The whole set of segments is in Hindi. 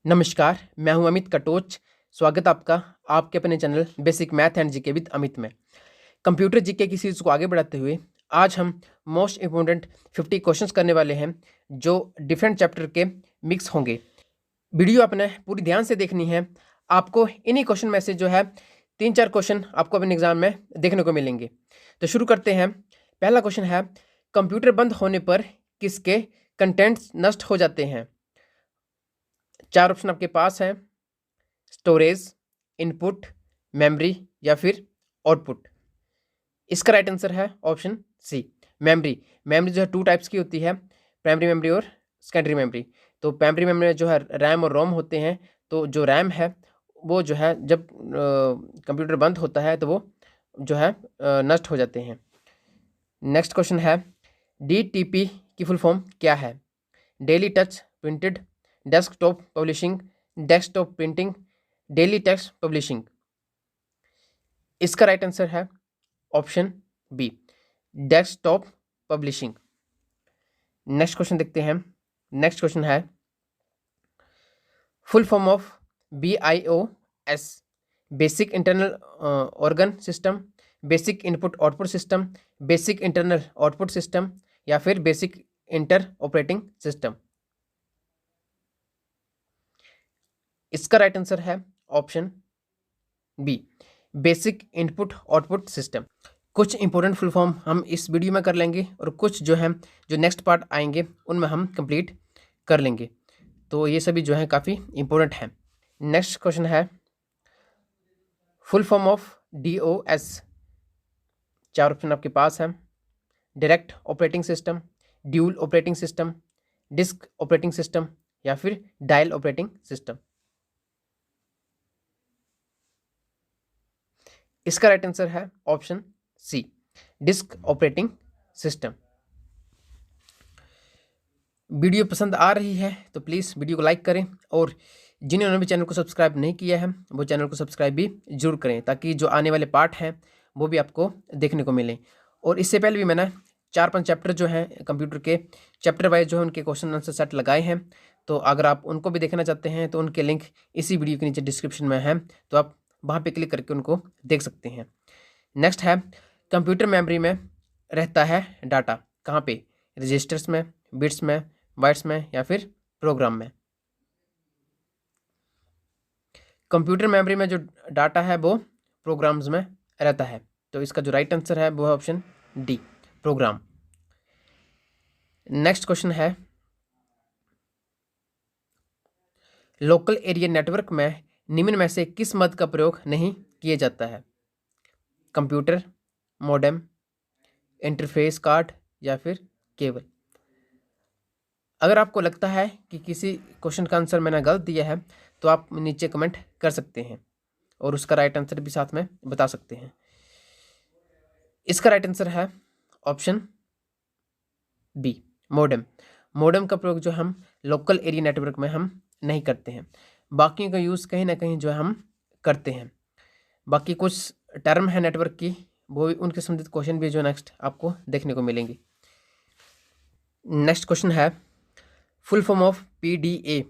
नमस्कार, मैं हूं अमित कटोच। स्वागत आपका आपके अपने channel basic math and GK with Amit में। कंप्यूटर जीके की सीरीज को आगे बढ़ाते हुए आज हम मोस्ट इम्पोर्टेंट 50 क्वेश्चंस करने वाले हैं जो डिफरेंट चैप्टर के मिक्स होंगे। वीडियो आपने पूरी ध्यान से देखनी है। आपको इन्हीं क्वेश्चन में से जो है 3-4 क्वेश्चन आपको अपने एग्जाम में देखने को मिलेंगे। तो शुरू करते हैं। पहला क्वेश्चन है, कंप्यूटर बंद होने पर किसके कंटेंट्स नष्ट हो जाते हैं? 4 ऑप्शन आपके पास हैं, स्टोरेज, इनपुट, मेमोरी या फिर आउटपुट। इसका राइट आंसर है ऑप्शन सी, मेमोरी। मेमोरी जो है 2 टाइप्स की होती है, प्राइमरी मेमोरी और सेकेंडरी मेमोरी। तो प्राइमरी मेमोरी में जो है रैम और रोम होते हैं। तो जो रैम है वो जो है जब कंप्यूटर बंद होता है तो वो जो है नष्ट हो जाते हैं। नेक्स्ट क्वेश्चन है, DTP की फुल फॉर्म क्या है? Daily touch printed, desktop publishing, desktop printing, daily text publishing. इसका राइट आंसर है option B, desktop publishing. Next question देखते हैं। नेक्स्ट क्वेश्चन है, full form of BIOS, basic internal organ system, basic input output system, basic internal output system या फिर बेसिक इंटर ऑपरेटिंग सिस्टम। इसका राइट आंसर है option B, basic input output system. कुछ इंपॉर्टेंट फुल फॉर्म हम इस वीडियो में कर लेंगे और कुछ जो है जो नेक्स्ट पार्ट आएंगे उनमें हम कंप्लीट कर लेंगे। तो ये सभी जो है काफ़ी इंपॉर्टेंट हैं। नेक्स्ट क्वेश्चन है, full form of DOS। 4 option आपके पास हैं, direct operating system, dual operating system, disk operating system या फिर डायल ऑपरेटिंग सिस्टम। इसका राइट आंसर है option C, disk operating system. Video पसंद आ रही है तो प्लीज़ वीडियो को लाइक करें और जिन्होंने भी चैनल को सब्सक्राइब नहीं किया है वो चैनल को सब्सक्राइब भी जरूर करें ताकि जो आने वाले पार्ट हैं वो भी आपको देखने को मिलें। और इससे पहले भी मैंने 4-5 चैप्टर जो हैं कंप्यूटर के चैप्टर वाइज जो है उनके क्वेश्चन आंसर सेट लगाए हैं। तो अगर आप उनको भी देखना चाहते हैं तो उनके लिंक इसी वीडियो के नीचे डिस्क्रिप्शन में है, तो आप वहाँ पर क्लिक करके उनको देख सकते हैं। नेक्स्ट है, कंप्यूटर मेमोरी में रहता है डाटा कहाँ पे? रजिस्टर्स में, बिट्स में, बाइट्स में या फिर प्रोग्राम में। कंप्यूटर मेमोरी में जो डाटा है वो प्रोग्राम्स में रहता है। तो इसका जो राइट आंसर है वो है option D, program. Next question है, लोकल एरिया नेटवर्क में निम्न में से किस मद का प्रयोग नहीं किया जाता है? कंप्यूटर, मॉडेम, इंटरफेस कार्ड या फिर केबल। अगर आपको लगता है कि किसी क्वेश्चन का आंसर मैंने गलत दिया है तो आप नीचे कमेंट कर सकते हैं और उसका राइट आंसर भी साथ में बता सकते हैं। इसका राइट आंसर है ऑप्शन बी, मॉडेम। मॉडेम का प्रयोग जो हम लोकल एरिया नेटवर्क में हम नहीं करते हैं, बाकियों का यूज़ कहीं ना कहीं जो है हम करते हैं। बाकी कुछ टर्म है नेटवर्क की, वो भी उनके संबंधित क्वेश्चन भी जो नेक्स्ट आपको देखने को मिलेंगे। नेक्स्ट क्वेश्चन है, full form of PDA।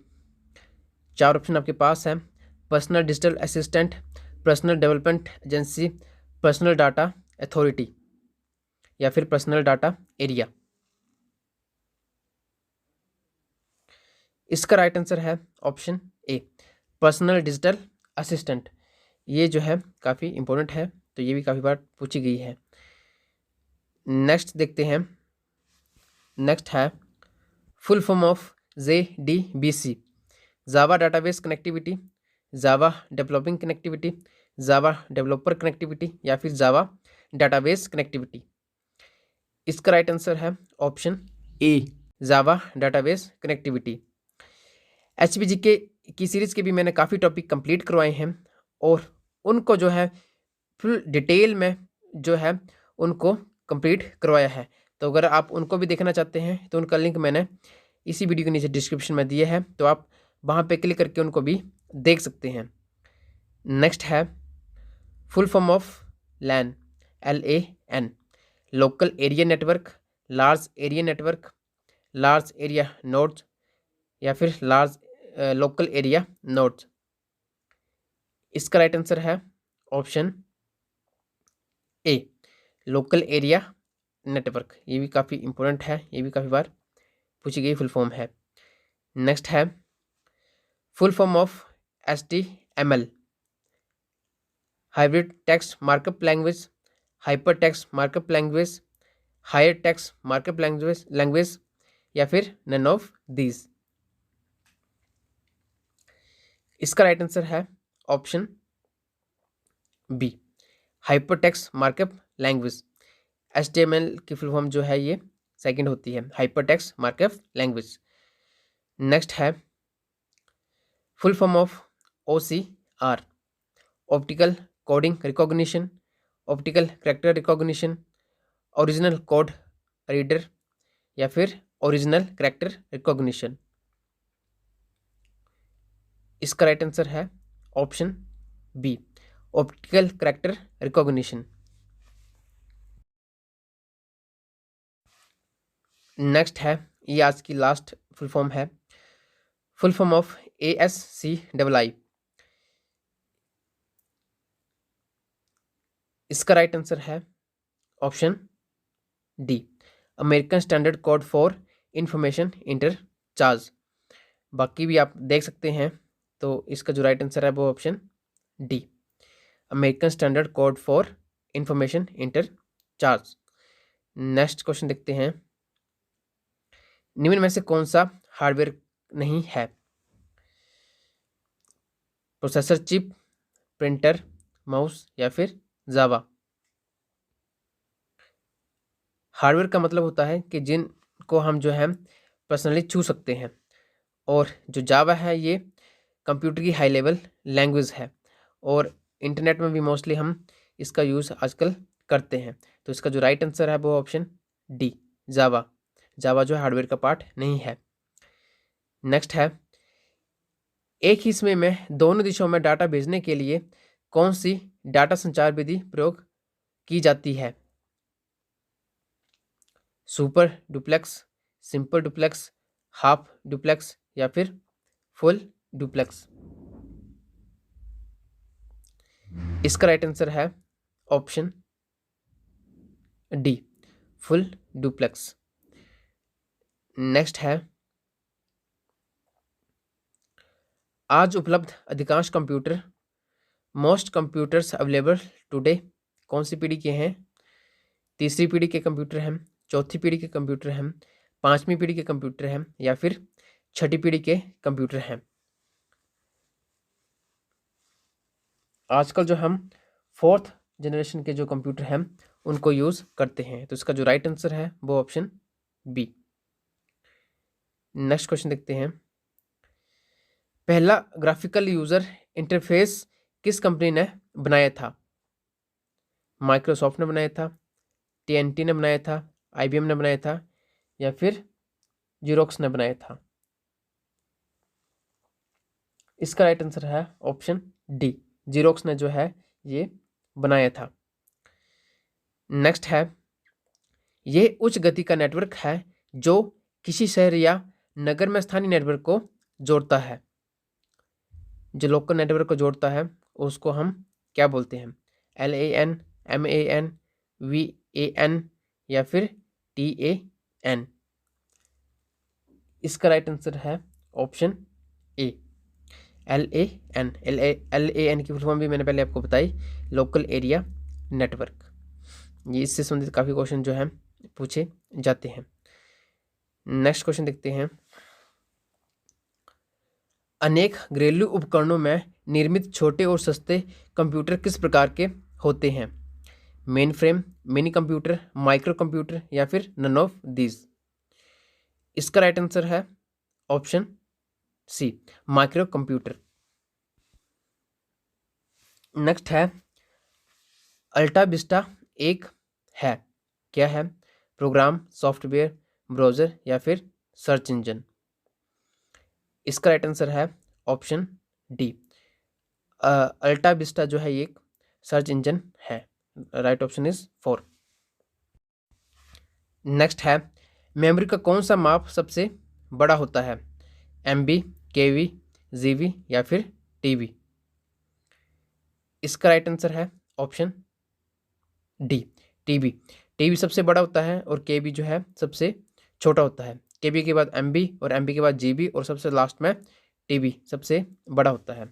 4 option आपके पास हैं, personal digital assistant, personal development agency, personal data authority या फिर पर्सनल डाटा एरिया। इसका राइट आंसर है option A, personal digital assistant. ये जो है काफ़ी इंपॉर्टेंट है, तो ये भी काफ़ी बार पूछी गई है। नेक्स्ट देखते हैं। नेक्स्ट है, full form of JDBC। Java database connectivity, Java developing connectivity, Java developer connectivity या फिर जावा डाटाबेस कनेक्टिविटी। इसका राइट आंसर है option A, Java database connectivity. HPGK की सीरीज़ के भी मैंने काफ़ी टॉपिक कंप्लीट करवाए हैं और उनको जो है फुल डिटेल में जो है उनको कंप्लीट करवाया है। तो अगर आप उनको भी देखना चाहते हैं तो उनका लिंक मैंने इसी वीडियो के नीचे डिस्क्रिप्शन में दिया है, तो आप वहाँ पे क्लिक करके उनको भी देख सकते हैं। नेक्स्ट है, full form of LAN, LAN, local area network, large area network, large area nodes या फिर लार्ज लोकल एरिया नोड्स। इसका राइट आंसर है option A, local area network. ये भी काफ़ी इंपॉर्टेंट है, ये भी काफ़ी बार पूछी गई फुल फॉर्म है। नेक्स्ट है full form of HTML, hybrid text markup language, hyper text markup language, higher text markup language या फिर नन ऑफ दीज। इसका राइट आंसर है option B, hyper text markup language. HTML की फुल फॉर्म जो है ये सेकंड होती है, hyper text markup language. Next है full form of OCR, optical coding recognition, optical character recognition, original code reader या फिर ओरिजिनल कैरेक्टर रिकॉग्निशन। इसका राइट आंसर है option B, optical character recognition. Next है, ये आज की लास्ट फुल फॉर्म है, फुल फॉर्म ऑफ ASCII। इसका राइट आंसर है option D, American standard code for information interchange. बाकी भी आप देख सकते हैं, तो इसका जो राइट आंसर है वो option D, American standard code for information interchange. Next question देखते हैं, निम्न में से कौन सा हार्डवेयर नहीं है? प्रोसेसर चिप, प्रिंटर, माउस या फिर जावा। हार्डवेयर का मतलब होता है कि जिनको हम जो है पर्सनली छू सकते हैं, और जो जावा है ये कंप्यूटर की हाई लेवल लैंग्वेज है, और इंटरनेट में भी मोस्टली हम इसका यूज़ आजकल करते हैं। तो इसका जो राइट आंसर है वो ऑप्शन डी, जावा। जावा जो है हार्डवेयर का पार्ट नहीं है। नेक्स्ट है, एक ही समय में दोनों दिशाओं में डाटा भेजने के लिए कौन सी डाटा संचार विधि प्रयोग की जाती है? Super duplex, simple duplex, half duplex या फिर फुल डुप्लेक्स। इसका राइट आंसर है option D, full duplex. Next है, आज उपलब्ध अधिकांश computer, most computers available today, कौन सी पीढ़ी के हैं? तीसरी पीढ़ी के कंप्यूटर हैं, चौथी पीढ़ी के कंप्यूटर हैं, पांचवी पीढ़ी के कंप्यूटर हैं या फिर छठी पीढ़ी के कंप्यूटर हैं? आजकल जो हम फोर्थ जनरेशन के जो कंप्यूटर हैं उनको यूज़ करते हैं। तो इसका जो राइट आंसर है वो ऑप्शन बी। नेक्स्ट क्वेश्चन देखते हैं, पहला ग्राफिकल यूज़र इंटरफेस किस कंपनी ने बनाया था? माइक्रोसॉफ्ट ने बनाया था, TNT ने बनाया था, IBM ने बनाया था या फिर जीरोक्स ने बनाया था? इसका राइट आंसर है ऑप्शन डी, जीरोक्स ने जो है ये बनाया था। नेक्स्ट है, यह उच्च गति का नेटवर्क है जो किसी शहर या नगर में स्थानीय नेटवर्क को जोड़ता है। जो लोकल नेटवर्क को जोड़ता है उसको हम क्या बोलते हैं? LAN, MAN, VAN या फिर TAN? इसका राइट आंसर है ऑप्शन ए, LAN की फुल फॉर्म भी मैंने पहले आपको बताई, लोकल एरिया नेटवर्क। ये इससे संबंधित काफ़ी क्वेश्चन जो हैं पूछे जाते हैं। नेक्स्ट क्वेश्चन देखते हैं, अनेक घरेलू उपकरणों में निर्मित छोटे और सस्ते कंप्यूटर किस प्रकार के होते हैं? Mainframe, mini computer, micro computer या फिर नन ऑफ दीज? इसका राइट आंसर है option C, micro computer. Next है, अल्टा विस्टा एक है, क्या है? प्रोग्राम, सॉफ्टवेयर, ब्राउज़र या फिर सर्च इंजन? इसका राइट आंसर है ऑप्शन डी, अल्टा विस्टा जो है ये एक सर्च इंजन है। Right option is 4। नेक्स्ट है, मेमोरी का कौन सा माप सबसे बड़ा होता है? MB, KB, जीबी या फिर टीबी। इसका राइट आंसर है ऑप्शन डी, टीबी। टीबी सबसे बड़ा होता है और केबी जो है सबसे छोटा होता है। केबी के बाद एमबी और एमबी के बाद जीबी और सबसे लास्ट में टीबी सबसे बड़ा होता है।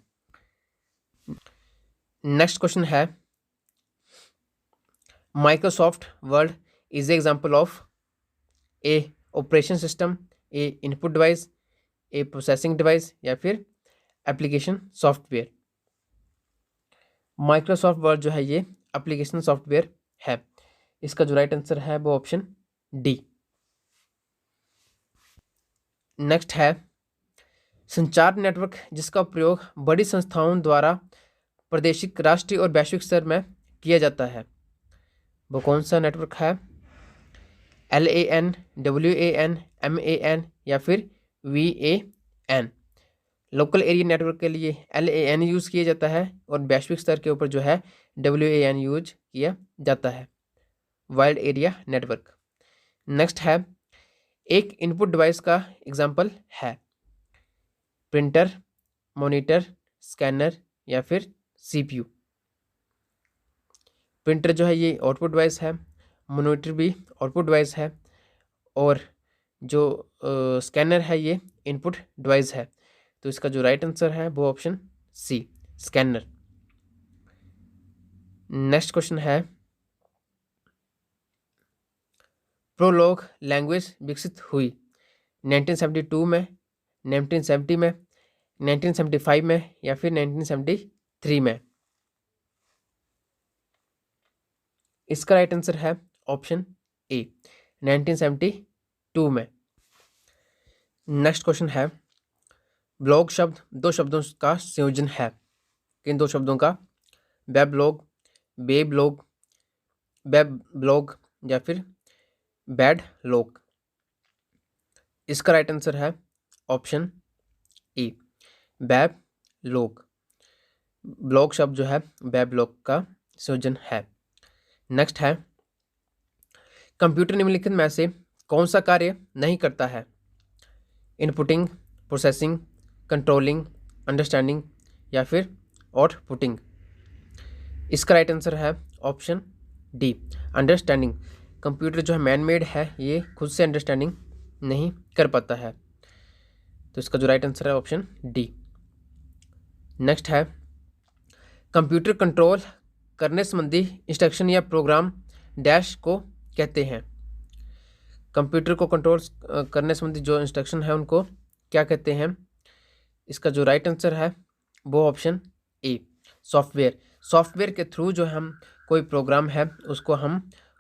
नेक्स्ट क्वेश्चन है, Microsoft word is example of A operation system, A input device, A processing device या फिर एप्लीकेशन सॉफ्टवेयर। माइक्रोसॉफ्ट वर्ड जो है ये एप्लीकेशन सॉफ्टवेयर है। इसका जो राइट आंसर है वो ऑप्शन डी। नेक्स्ट है, संचार नेटवर्क जिसका प्रयोग बड़ी संस्थाओं द्वारा प्रादेशिक, राष्ट्रीय और वैश्विक स्तर में किया जाता है, वो कौन सा नेटवर्क है? LAN, WAN, MAN या फिर VAN। लोकल एरिया नेटवर्क के लिए LAN यूज़ किया जाता है और वैश्विक स्तर के ऊपर जो है WAN यूज किया जाता है, वाइड एरिया नेटवर्क। नेक्स्ट है, एक इनपुट डिवाइस का एग्जांपल है प्रिंटर, मॉनिटर, स्कैनर या फिर CPU। प्रिंटर जो है ये आउटपुट डिवाइस है, मॉनिटर भी आउटपुट डिवाइस है और जो स्कैनर है ये इनपुट डिवाइस है। तो इसका जो राइट आंसर है वो option C, scanner. Next question है, प्रोलॉग लैंग्वेज विकसित हुई 1972 में, 1970 में, 1975 में या फिर 1973 में। इसका राइट आंसर है ऑप्शन ए, 1972 में। नेक्स्ट क्वेश्चन है, ब्लॉग शब्द दो शब्दों का संयोजन है, किन दो शब्दों का? वेबलॉग, वेबलॉग, वेब ब्लॉग या फिर बैड लॉग। इसका राइट आंसर है option A, web log. Blog शब्द जो है वेब लॉग का संयोजन है। नेक्स्ट है, कंप्यूटर निम्नलिखित में से कौन सा कार्य नहीं करता है? इनपुटिंग, प्रोसेसिंग, कंट्रोलिंग, अंडरस्टैंडिंग या फिर आउटपुटिंग। इसका राइट आंसर है ऑप्शन डी, अंडरस्टैंडिंग। कंप्यूटर जो है मैन मेड है, ये खुद से अंडरस्टैंडिंग नहीं कर पाता है। तो इसका जो राइट आंसर है ऑप्शन डी। नेक्स्ट है, कंप्यूटर कंट्रोल करने संबंधी इंस्ट्रक्शन या प्रोग्राम डैश को कहते हैं। कंप्यूटर को कंट्रोल करने संबंधी जो इंस्ट्रक्शन है उनको क्या कहते हैं? इसका जो राइट आंसर है वो ऑप्शन ए, सॉफ्टवेयर। सॉफ्टवेयर के थ्रू जो हम कोई प्रोग्राम है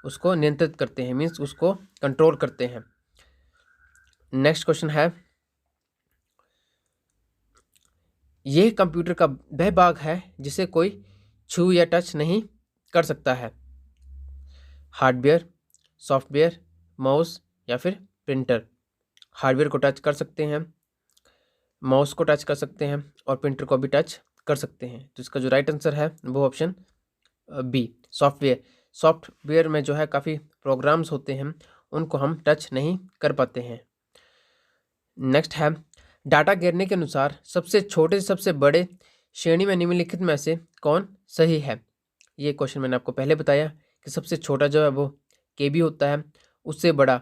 उसको नियंत्रित करते हैं, मीन्स उसको कंट्रोल करते हैं। नेक्स्ट क्वेश्चन है, यह कंप्यूटर का वह भाग है जिसे कोई छू या टच नहीं कर सकता है। हार्डवेयर, सॉफ्टवेयर, माउस या फिर प्रिंटर। हार्डवेयर को टच कर सकते हैं, माउस को टच कर सकते हैं और प्रिंटर को भी टच कर सकते हैं। तो इसका जो राइट आंसर है वो ऑप्शन बी, सॉफ्टवेयर। सॉफ्टवेयर में जो है काफ़ी प्रोग्राम्स होते हैं, उनको हम टच नहीं कर पाते हैं। नेक्स्ट है, डाटा गिरने के अनुसार सबसे छोटे से सबसे बड़े श्रेणी में निम्नलिखित में से कौन सही है? ये क्वेश्चन मैंने आपको पहले बताया कि सबसे छोटा जो है वो केबी होता है, उससे बड़ा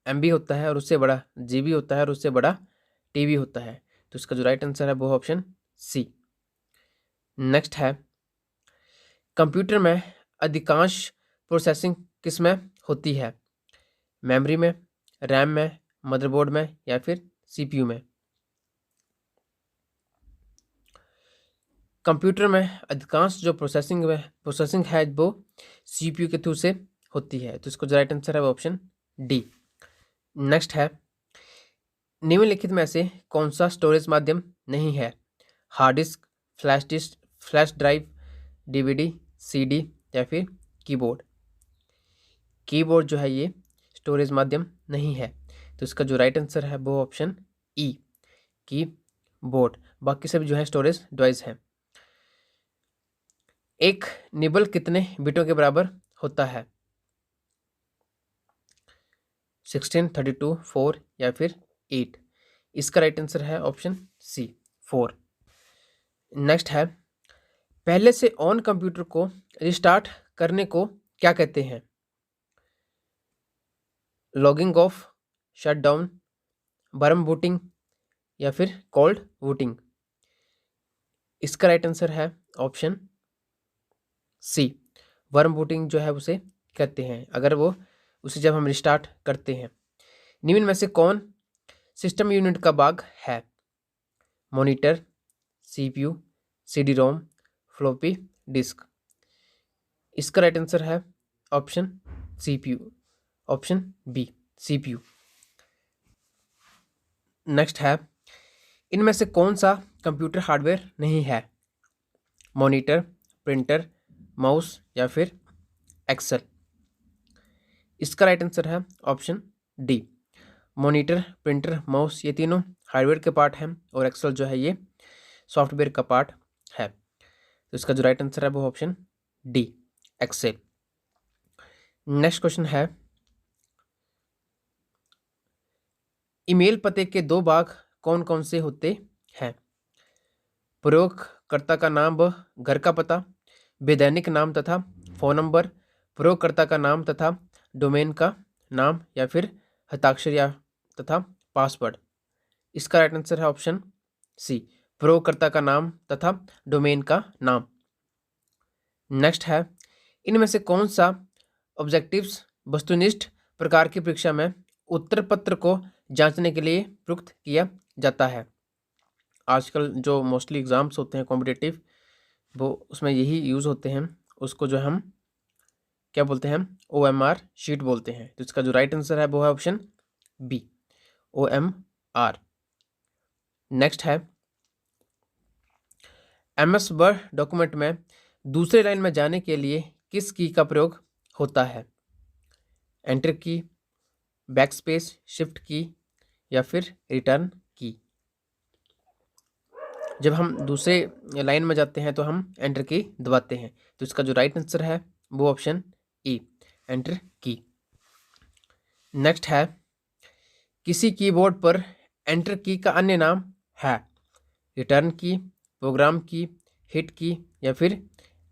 एमबी होता है और उससे बड़ा जीबी होता है और उससे बड़ा टीबी होता है। तो इसका जो राइट आंसर है वो ऑप्शन सी। नेक्स्ट है, कंप्यूटर में अधिकांश प्रोसेसिंग किस में होती है? मेमोरी में, रैम में, मदरबोर्ड में या फिर सीपीयू में। कंप्यूटर में अधिकांश जो प्रोसेसिंग है वो सीपीयू के थ्रू से होती है। तो इसको जो राइट आंसर है वो ऑप्शन डी। नेक्स्ट है, निम्नलिखित में से कौन सा स्टोरेज माध्यम नहीं है? Hard disk, flash drive, DVD, CD या फिर कीबोर्ड। कीबोर्ड जो है ये स्टोरेज माध्यम नहीं है। तो इसका जो राइट आंसर है वो ऑप्शन ई, कीबोर्ड। बाकी सब जो है स्टोरेज डिवाइस है। एक निबल कितने बिटों के बराबर होता है? 16, 32, 4 या फिर 8। इसका राइट आंसर है ऑप्शन सी, 4। नेक्स्ट है, पहले से ऑन कंप्यूटर को रिस्टार्ट करने को क्या कहते हैं? Logging off, shutdown, worm booting या फिर कोल्ड बूटिंग। इसका राइट आंसर है ऑप्शन सी, वर्म बूटिंग जो है उसे कहते हैं, अगर वो उसे जब हम रिस्टार्ट करते हैं। निम्न में से कौन सिस्टम यूनिट का भाग है? Monitor, CPU, CD ROM, floppy disk. इसका राइट आंसर है option CPU, option B CPU. Next है, इनमें से कौन सा कंप्यूटर हार्डवेयर नहीं है? मॉनिटर, प्रिंटर, माउस या फिर एक्सेल। इसका राइट आंसर है option D, monitor, printer, mouse ये तीनों हार्डवेयर के पार्ट हैं और एक्सेल जो है ये सॉफ्टवेयर का पार्ट है। तो इसका जो राइट आंसर है वो option D, excel. Next question है, ईमेल पते के दो भाग कौन कौन से होते हैं? प्रयोगकर्ता का नाम व घर का पता, वैधानिक नाम तथा फ़ोन नंबर, प्रयोगकर्ता का नाम तथा डोमेन का नाम या फिर हस्ताक्षर या तथा पासवर्ड। इसका राइट आंसर है ऑप्शन सी, प्रयोगकर्ता का नाम तथा डोमेन का नाम। नेक्स्ट है, इनमें से कौन सा ऑब्जेक्टिव्स वस्तुनिष्ठ प्रकार की परीक्षा में उत्तर पत्र को जांचने के लिए प्रयुक्त किया जाता है? आजकल जो मोस्टली एग्जाम्स होते हैं कॉम्पिटिटिव, वो उसमें यही यूज़ होते हैं, उसको जो हम क्या बोलते हैं, OMR शीट बोलते हैं। तो इसका जो राइट आंसर है वो है ऑप्शन बी, OMR। नेक्स्ट है, MS वर्ड डॉक्यूमेंट में दूसरे लाइन में जाने के लिए किस की का प्रयोग होता है? एंटर की, बैकस्पेस, शिफ्ट की या फिर रिटर्न की। जब हम दूसरे लाइन में जाते हैं तो हम एंटर की दबाते हैं। तो इसका जो राइट आंसर है वो ऑप्शन ई, एंटर की। नेक्स्ट है, किसी कीबोर्ड पर एंटर की का अन्य नाम है? रिटर्न की, प्रोग्राम की, हिट की या फिर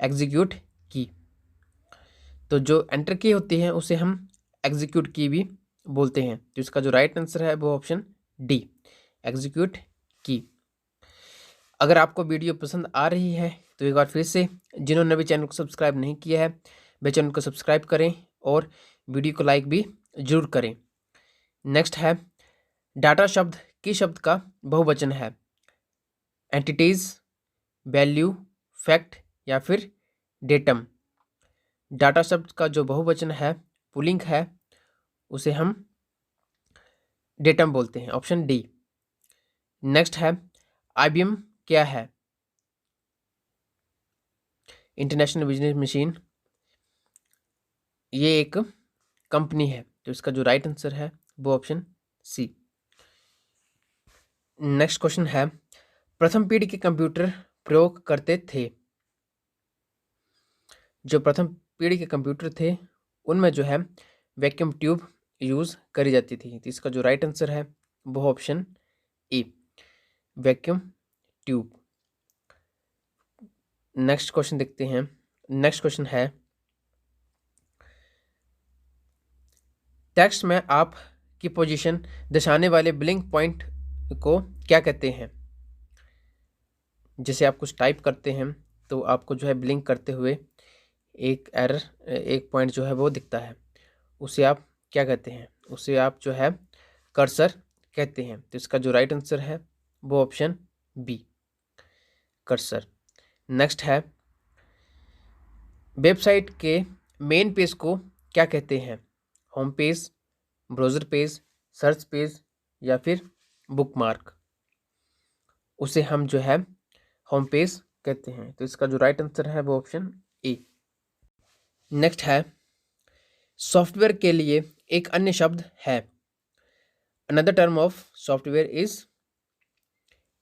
एग्जीक्यूट की। तो जो एंटर की होती है उसे हम एग्जीक्यूट की भी बोलते हैं। तो इसका जो राइट आंसर है वो ऑप्शन डी, एग्जीक्यूट की। अगर आपको वीडियो पसंद आ रही है तो एक बार फिर से, जिन्होंने भी चैनल को सब्सक्राइब नहीं किया है वे चैनल को सब्सक्राइब करें और वीडियो को लाइक भी जरूर करें। नेक्स्ट है, डाटा शब्द किस शब्द का बहुवचन है? एंटिटीज, वैल्यू, फैक्ट या फिर डेटम। डाटा शब्द का जो बहुवचन है, पुल्लिंग है, उसे हम डेटम बोलते हैं, ऑप्शन डी। नेक्स्ट है, IBM क्या है? इंटरनेशनल बिजनेस मशीन, ये एक कंपनी है। तो इसका जो राइट आंसर है वो ऑप्शन सी। नेक्स्ट क्वेश्चन है, प्रथम पीढ़ी के कंप्यूटर प्रयोग करते थे? जो प्रथम पीढ़ी के कंप्यूटर थे उनमें जो है वैक्यूम ट्यूब यूज़ करी जाती थी। तो इसका जो राइट आंसर है वो ऑप्शन ए, वैक्यूम ट्यूब। नेक्स्ट क्वेश्चन देखते हैं। नेक्स्ट क्वेश्चन है, टेक्स्ट में आप की पोजीशन दर्शाने वाले ब्लिंक पॉइंट को क्या कहते हैं? जैसे आप कुछ टाइप करते हैं तो आपको जो है ब्लिंक करते हुए एक पॉइंट जो है वो दिखता है, उसे आप क्या कहते हैं? उसे आप जो है कर्सर कहते हैं। तो इसका जो राइट आंसर है वो ऑप्शन बी, कर्सर। नेक्स्ट है, वेबसाइट के मेन पेज को क्या कहते हैं? Home page, browser page, search page या फिर बुकमार्क। उसे हम जो है होम पेज कहते हैं। तो इसका जो राइट आंसर है वो ऑप्शन ए। नेक्स्ट है, सॉफ्टवेयर के लिए एक अन्य शब्द है। Another term of software is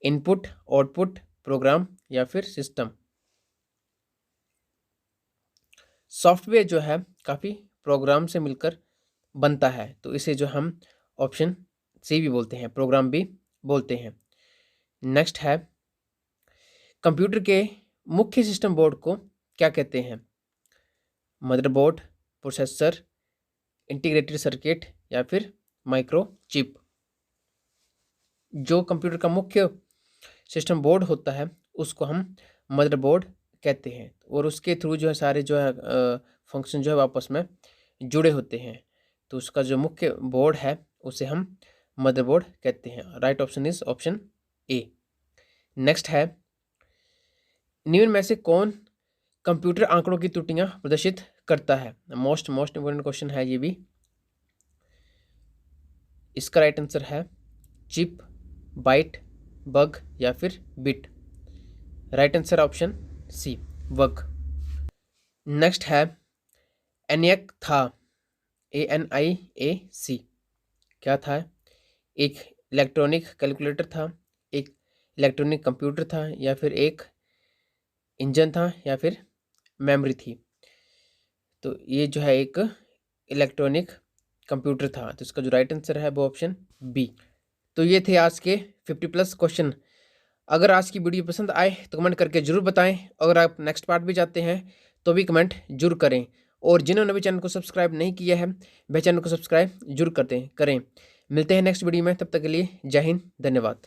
input, output, program या फिर सिस्टम। सॉफ्टवेयर जो है काफ़ी प्रोग्राम से मिलकर बनता है, तो इसे जो हम ऑप्शन सी भी बोलते हैं, प्रोग्राम भी बोलते हैं। नेक्स्ट है, कंप्यूटर के मुख्य सिस्टम बोर्ड को क्या कहते हैं? मदरबोर्ड, प्रोसेसर, इंटीग्रेटेड सर्किट या फिर माइक्रोचिप। जो कंप्यूटर का मुख्य सिस्टम बोर्ड होता है उसको हम मदरबोर्ड कहते हैं और उसके थ्रू जो है सारे जो है फंक्शन जो है आपस में जुड़े होते हैं, तो उसका जो मुख्य बोर्ड है उसे हम मदरबोर्ड कहते हैं। Right option is option A. Next है, निम्न में से कौन कंप्यूटर आंकड़ों की त्रुटियां प्रदर्शित करता है? मोस्ट इंपोर्टेंट क्वेश्चन है ये भी। इसका राइट आंसर है चिप, बाइट, बग या फिर bit. Right answer option C, bug. Next है, एनियक था, ANIAC क्या था? एक इलेक्ट्रॉनिक कैलकुलेटर था, एक इलेक्ट्रॉनिक कंप्यूटर था या फिर एक इंजन था या फिर मेमोरी थी? तो ये जो है एक इलेक्ट्रॉनिक कंप्यूटर था, तो इसका जो राइट आंसर है वो ऑप्शन बी। तो ये थे आज के 50+ क्वेश्चन। अगर आज की वीडियो पसंद आए तो कमेंट करके जरूर बताएं। अगर आप नेक्स्ट पार्ट भी चाहते हैं तो भी कमेंट जरूर करें, और जिन्होंने भी चैनल को सब्सक्राइब नहीं किया है वह चैनल को सब्सक्राइब जरूर करें। मिलते हैं नेक्स्ट वीडियो में, तब तक के लिए जय हिंद, धन्यवाद।